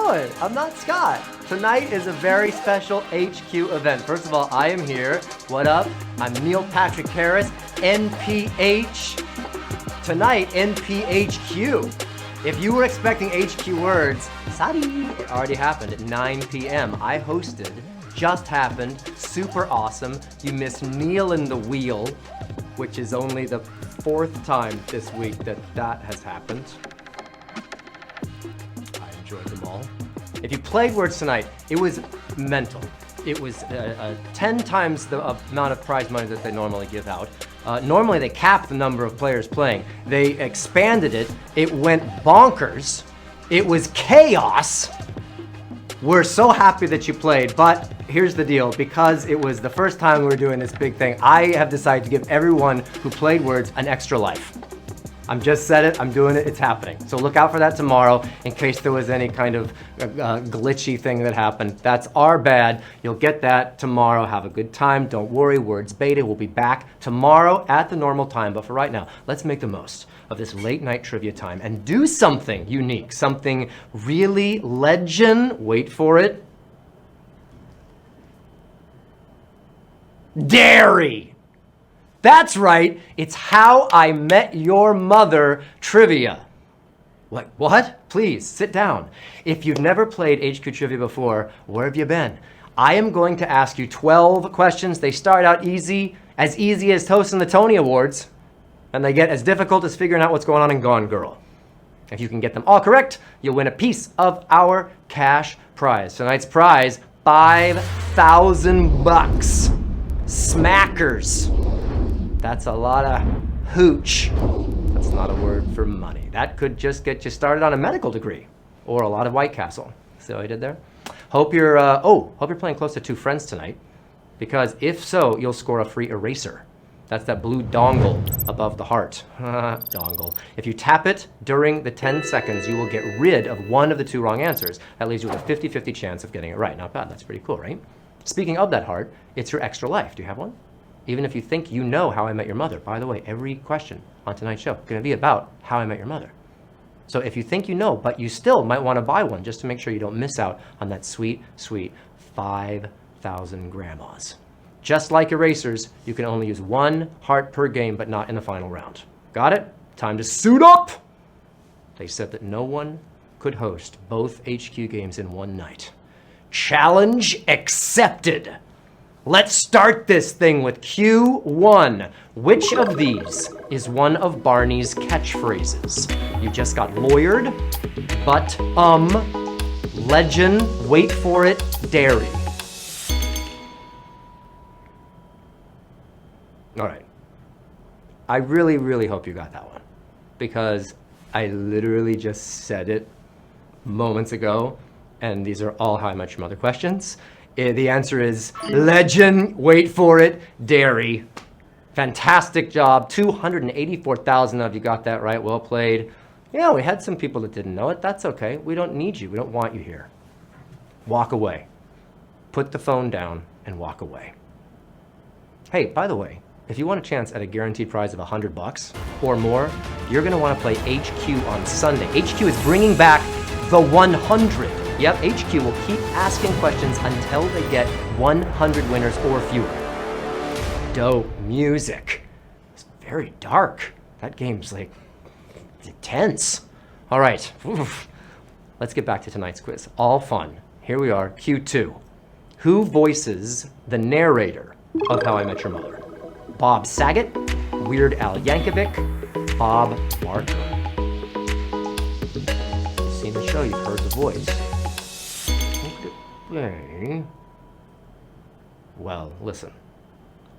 doing? I'm not Scott. Tonight is a very special HQ event. First of all, I am here. What up? I'm Neil Patrick Harris, NPH. Tonight, NPHQ. If you were expecting HQ words, sorry, it already happened at 9 p.m. I hosted, just happened, super awesome. You missed Neil in the Wheel, which is only the 4th time this week that has happened. I enjoyed them all. If you played words tonight, it was mental. It was 10 times the amount of prize money that they normally give out. Normally they cap the number of players playing. They expanded it. It went bonkers. It was chaos. We're so happy that you played, but here's the deal. Because it was the first time we were doing this big thing, I have decided to give everyone who played words an extra life. I'm just said it, I'm doing it, it's happening. So look out for that tomorrow in case there was any kind of glitchy thing that happened. That's our bad. You'll get that tomorrow. Have a good time. Don't worry, Words Beta will be back tomorrow at the normal time. But for right now, let's make the most of this late night trivia time and do something unique, something really legend. Wait for it. Dairy. That's right, it's How I Met Your Mother trivia. What? Please, sit down. If you've never played HQ Trivia before, where have you been? I am going to ask you 12 questions. They start out easy as hosting the Tony Awards, and they get as difficult as figuring out what's going on in Gone Girl. If you can get them all correct, you'll win a piece of our cash prize. Tonight's prize, $5,000. Smackers. That's a lot of hooch. That's not a word for money. That could just get you started on a medical degree or a lot of White Castle. See what I did there? Hope you're playing close to 2 friends tonight, because if so, you'll score a free eraser. That's that blue dongle above the heart. Dongle. If you tap it during the 10 seconds, you will get rid of one of the 2 wrong answers. That leaves you with a 50-50 chance of getting it right. Not bad. That's pretty cool, right? Speaking of that heart, it's your extra life. Do you have one? Even if you think you know How I Met Your Mother. By the way, every question on tonight's show is going to be about How I Met Your Mother. So if you think you know, but you still might want to buy one just to make sure you don't miss out on that sweet, sweet 5,000 grandmas. Just like erasers, you can only use 1 heart per game, but not in the final round. Got it? Time to suit up! They said that no one could host both HQ games in one night. Challenge accepted! Let's start this thing with Q1. Which of these is one of Barney's catchphrases? You just got lawyered, but, legend, wait for it, dairy. All right. I really, really hope you got that one, because I literally just said it moments ago, and these are all How I Met Your Mother questions. The answer is legend, wait for it, dairy. Fantastic job. 284,000 of you got that right. Well played. Yeah, we had some people that didn't know it. That's okay. We don't need you. We don't want you here. Walk away. Put the phone down and walk away. Hey, by the way, if you want a chance at a guaranteed prize of $100 or more, you're going to want to play HQ on Sunday. HQ is bringing back the 100. Yep, HQ will keep asking questions until they get 100 winners or fewer. Dope music. It's very dark. That game's like intense. All right, let's get back to tonight's quiz. All fun. Here we are, Q2. Who voices the narrator of How I Met Your Mother? Bob Saget, Weird Al Yankovic, Bob Barker. You've seen the show, you've heard the voice. Well, listen.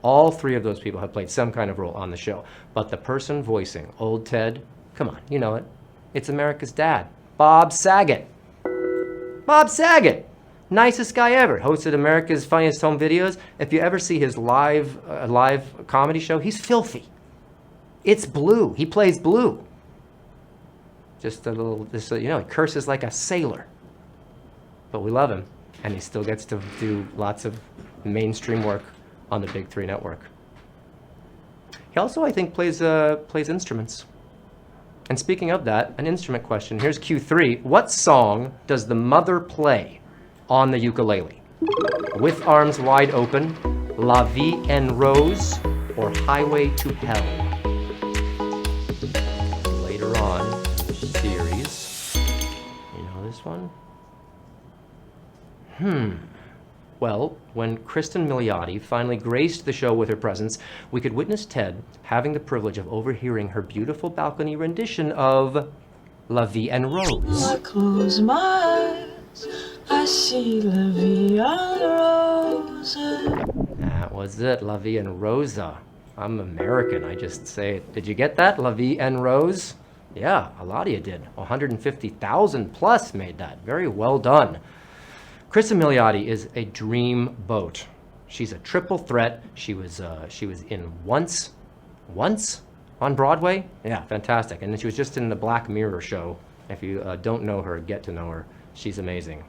All 3 of those people have played some kind of role on the show, but the person voicing Old Ted, come on, you know it. It's America's dad, Bob Saget. Bob Saget, nicest guy ever. Hosted America's Funniest Home Videos. If you ever see his live comedy show, he's filthy. It's Blue. He plays Blue. Just a little, he curses like a sailor. But we love him, and he still gets to do lots of mainstream work on the Big 3 network. He also, I think, plays instruments. And speaking of that, an instrument question. Here's Q3. What song does the mother play on the ukulele? With Arms Wide Open, La Vie en Rose, or Highway to Hell? Later on in the series. You know this one? Well, when Kristen Milioti finally graced the show with her presence, we could witness Ted having the privilege of overhearing her beautiful balcony rendition of La Vie en Rose. I close my eyes, I see La Vie en Rose. That was it, La Vie en Rosa. I'm American, I just say it. Did you get that, La Vie en Rose? Yeah, a lot of you did. 150,000 plus made that. Very well done. Kristen Milioti is a dream boat. She's a triple threat. She was in Once on Broadway. Yeah, fantastic. And then she was just in the Black Mirror show. If you don't know her, get to know her. She's amazing.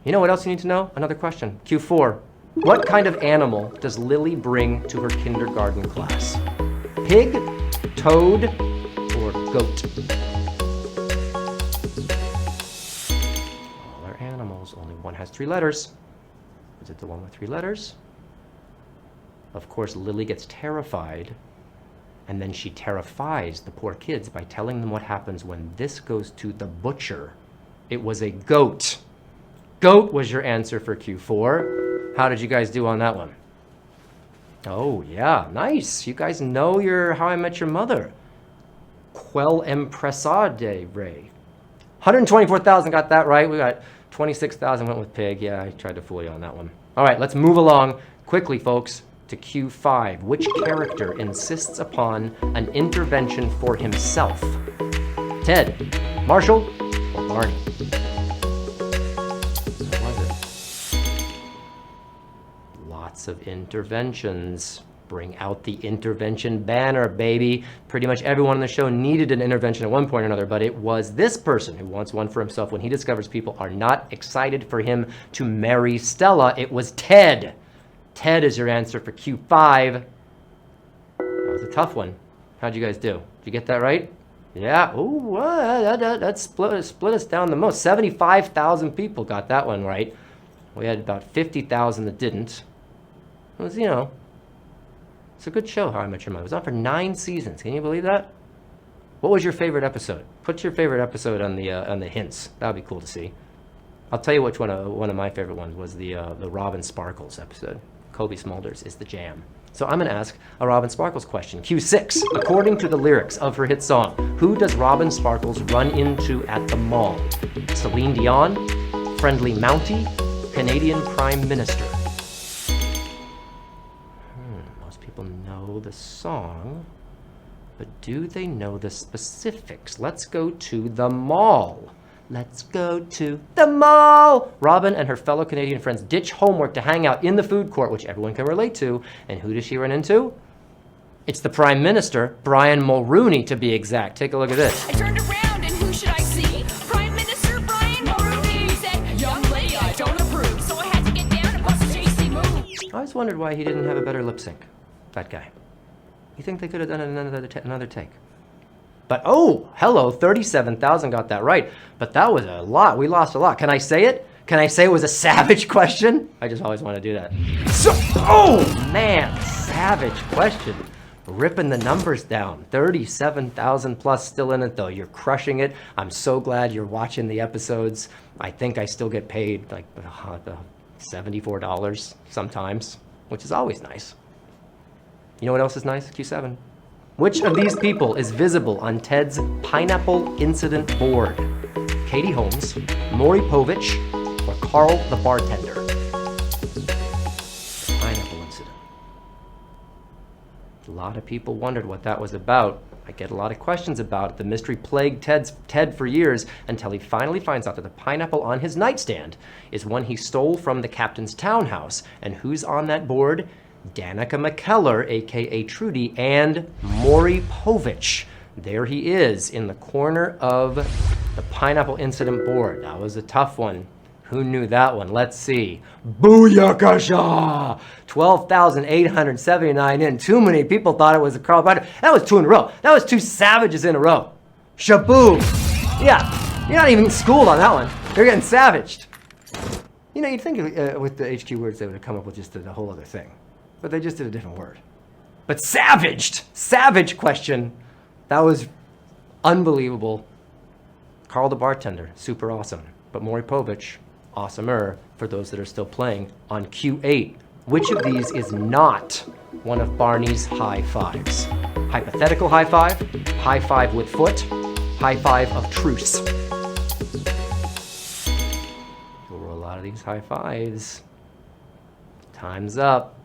You know what else you need to know? Another question. Q4. What kind of animal does Lily bring to her kindergarten class? Pig, toad, or goat? Only one has 3 letters. Is it the one with 3 letters? Of course, Lily gets terrified, and then she terrifies the poor kids by telling them what happens when this goes to the butcher. It was a goat. Goat was your answer for Q4. How did you guys do on that one? Oh, yeah, nice. You guys know your How I Met Your Mother. Quel empresade, Ray. 124,000 got that right. We got 26,000 went with pig. Yeah, I tried to fool you on that one. All right, let's move along quickly, folks, to Q5. Which character insists upon an intervention for himself? Ted, Marshall, or Barney? What was it? Lots of interventions. Bring out the intervention banner, baby. Pretty much everyone on the show needed an intervention at one point or another, but it was this person who wants one for himself when he discovers people are not excited for him to marry Stella. It was Ted. Ted is your answer for Q5. That was a tough one. How'd you guys do? Did you get that right? Yeah. Ooh, that split us down the most. 75,000 people got that one right. We had about 50,000 that didn't. It was, it's a good show, How I Met Your Mother. It was on for 9 seasons. Can you believe that? What was your favorite episode? Put your favorite episode on the hints. That would be cool to see. I'll tell you which one of my favorite ones was the Robin Sparkles episode. Kobe Smulders is the jam. So I'm going to ask a Robin Sparkles question. Q6. According to the lyrics of her hit song, who does Robin Sparkles run into at the mall? Celine Dion, Friendly Mountie, Canadian Prime Minister. Know the song, but do they know the specifics? Let's go to the mall. Let's go to the mall. Robin and her fellow Canadian friends ditch homework to hang out in the food court, which everyone can relate to. And who does she run into? It's the Prime Minister, Brian Mulroney, to be exact. Take a look at this. I turned around and who should I see? Prime Minister Brian Mulroney. He said, "Young lady, I don't approve." So I had to get down and bust a JC move. I always wondered why he didn't have a better lip sync. That guy. You think they could have done another take? But oh, hello, 37,000 got that right. But that was a lot. We lost a lot. Can I say it? Can I say it was a savage question? I just always want to do that. So, oh man, savage question. Ripping the numbers down. 37,000 plus still in it though. You're crushing it. I'm so glad you're watching the episodes. I think I still get paid like $74 sometimes, which is always nice. You know what else is nice? Q7. Which of these people is visible on Ted's Pineapple Incident board? Katie Holmes, Maury Povich, or Carl the bartender? Pineapple Incident. A lot of people wondered what that was about. I get a lot of questions about it. The mystery plagued Ted for years until he finally finds out that the pineapple on his nightstand is one he stole from the captain's townhouse. And who's on that board? Danica McKellar, aka Trudy, and Maury Povich. There he is in the corner of the Pineapple Incident board. That was a tough one. Who knew that one? Let's see. Booyakasha! 12,879 in. Too many people thought it was a Carl Barter. That was 2 in a row. That was 2 savages in a row. Shaboom. Yeah, you're not even schooled on that one. You're getting savaged. You know, you'd think with the HQ words they would have come up with just a whole other thing. But they just did a different word. But savaged! Savage question. That was unbelievable. Carl the bartender, super awesome. But Maury Povich, awesomer for those that are still playing on Q8. Which of these is not one of Barney's high fives? Hypothetical high five with foot, high five of truce. There were a lot of these high fives. Time's up.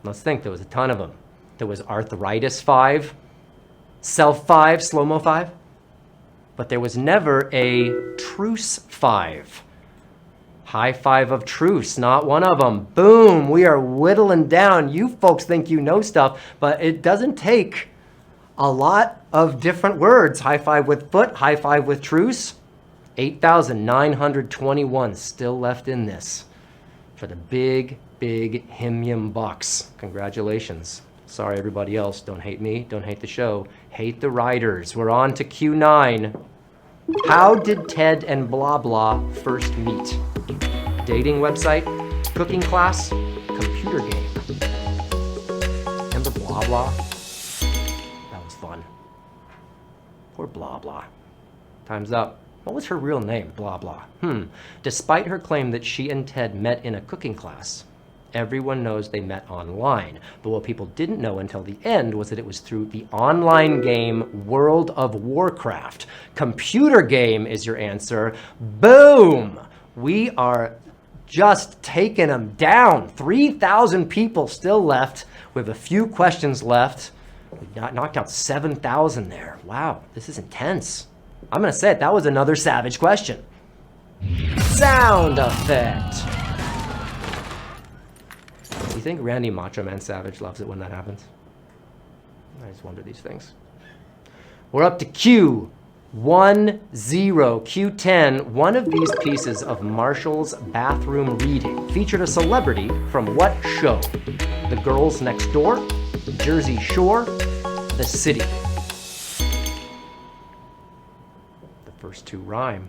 Let's think, there was a ton of them. There was arthritis 5, self 5, slow-mo 5, but there was never a truce 5. High five of truce, not one of them. Boom, we are whittling down. You folks think you know stuff, but it doesn't take a lot of different words. High five with foot, high five with truce. 8,921 still left in this for the big himium bucks. Congratulations. Sorry, everybody else. Don't hate me. Don't hate the show. Hate the writers. We're on to Q9. How did Ted and blah blah first meet? Dating website, cooking class, computer game. Remember blah blah? That was fun. Poor blah blah. Time's up. What was her real name? Blah blah. Despite her claim that she and Ted met in a cooking class, everyone knows they met online. But what people didn't know until the end was that it was through the online game World of Warcraft. Computer game is your answer. Boom! We are just taking them down. 3,000 people still left. We have a few questions left. We knocked out 7,000 there. Wow, this is intense. I'm gonna say it, that was another savage question. Sound effect. Do you think Randy Macho Man Savage loves it when that happens? I just wonder these things. We're up to Q10, Q10. One of these pieces of Marshall's bathroom reading featured a celebrity from what show? The Girls Next Door, Jersey Shore, The City. The first two rhyme.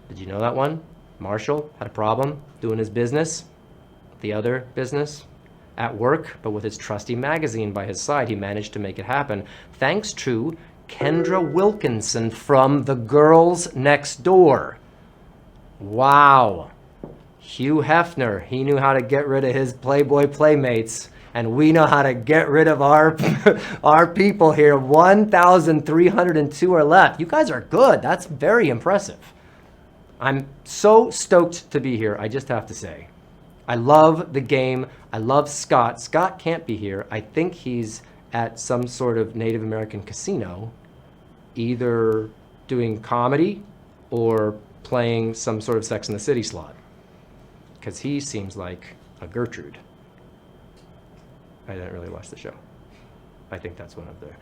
Did you know that one? Marshall had a problem doing his business. The other business at work, but with his trusty magazine by his side, he managed to make it happen thanks to Kendra Wilkinson from The Girls Next Door. Wow. Hugh Hefner, he knew how to get rid of his Playboy playmates, and we know how to get rid of our people here. 1,302 are left. You guys are good. That's very impressive. I'm so stoked to be here, I just have to say. I love the game. I love Scott. Scott can't be here. I think he's at some sort of Native American casino, either doing comedy or playing some sort of Sex and the City slot, because he seems like a Gertrude. I didn't really watch the show. I think that's one of their.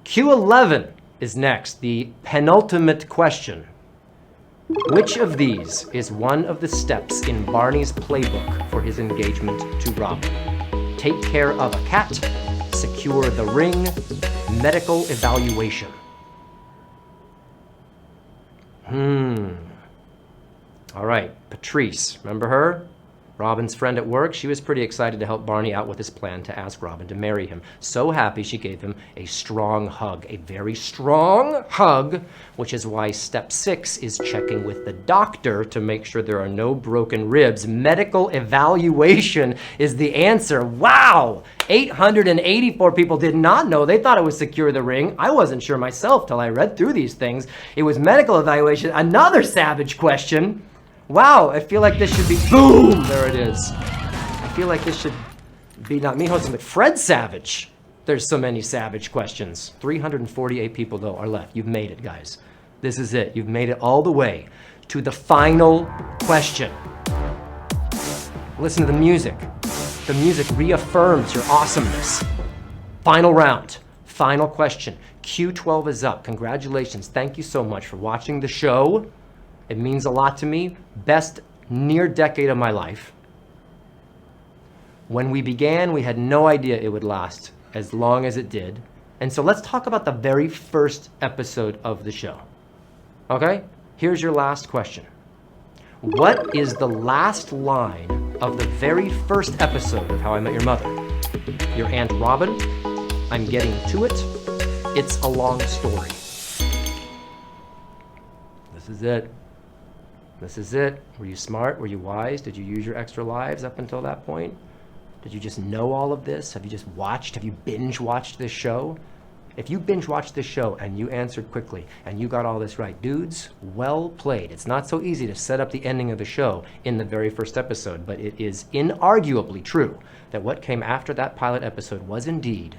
Q11 is next, the penultimate question. Which of these is one of the steps in Barney's playbook for his engagement to Robin? Take care of a cat, secure the ring, medical evaluation. All right, Patrice, remember her? Robin's friend at work. She was pretty excited to help Barney out with his plan to ask Robin to marry him. So happy she gave him a strong hug, a very strong hug, which is why step 6 is checking with the doctor to make sure there are no broken ribs. Medical evaluation is the answer. Wow! 884 people did not know. They thought it was secure the ring. I wasn't sure myself till I read through these things. It was medical evaluation. Another savage question. Wow, I feel like this should be, boom, there it is. I feel like this should be not me hosting, but Fred Savage. There's so many savage questions. 348 people, though, are left. You've made it, guys. This is it. You've made it all the way to the final question. Listen to the music. The music reaffirms your awesomeness. Final round. Final question. Q12 is up. Congratulations. Thank you so much for watching the show. It means a lot to me. Best near decade of my life. When we began, we had no idea it would last as long as it did. And so let's talk about the very first episode of the show. Okay? Here's your last question. What is the last line of the very first episode of How I Met Your Mother? Your Aunt Robin, I'm getting to it. It's a long story. This is it. This is it. Were you smart? Were you wise? Did you use your extra lives up until that point? Did you just know all of this? Have you just watched? Have you binge watched this show? If you binge watched this show and you answered quickly and you got all this right, dudes, well played. It's not so easy to set up the ending of the show in the very first episode, but it is inarguably true that what came after that pilot episode was indeed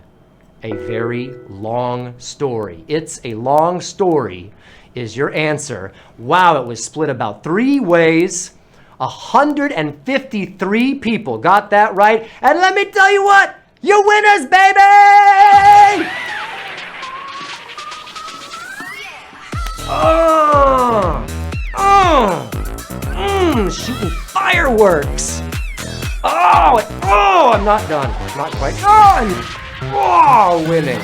a very long story. It's a long story is your answer. Wow, it was split about 3 ways. 153 people got that right. And let me tell you what, you winners, baby! Shooting fireworks. I'm not done. Not quite done. Winning.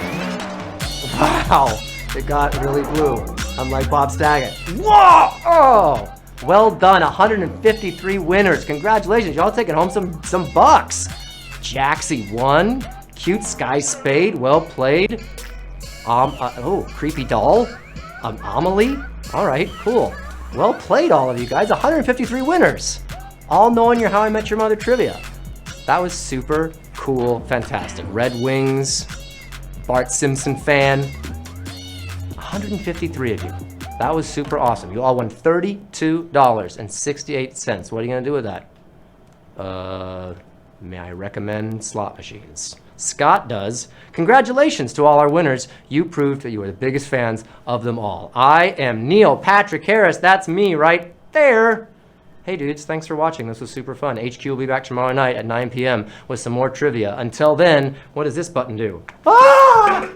Wow, it got really blue. I'm like Bob Saget. Whoa! Well done, 153 winners. Congratulations, y'all taking home some bucks. Jaxie won. Cute Sky Spade, well played. Creepy Doll. Amelie. All right, cool. Well played, all of you guys. 153 winners. All knowing your How I Met Your Mother trivia. That was super cool, fantastic. Red Wings, Bart Simpson fan. 153 of you. That was super awesome. You all won $32.68. What are you going to do with that? May I recommend slot machines? Scott does. Congratulations to all our winners. You proved that you are the biggest fans of them all. I am Neil Patrick Harris. That's me right there. Hey dudes, thanks for watching. This was super fun. HQ will be back tomorrow night at 9 p.m. with some more trivia. Until then, what does this button do? Ah!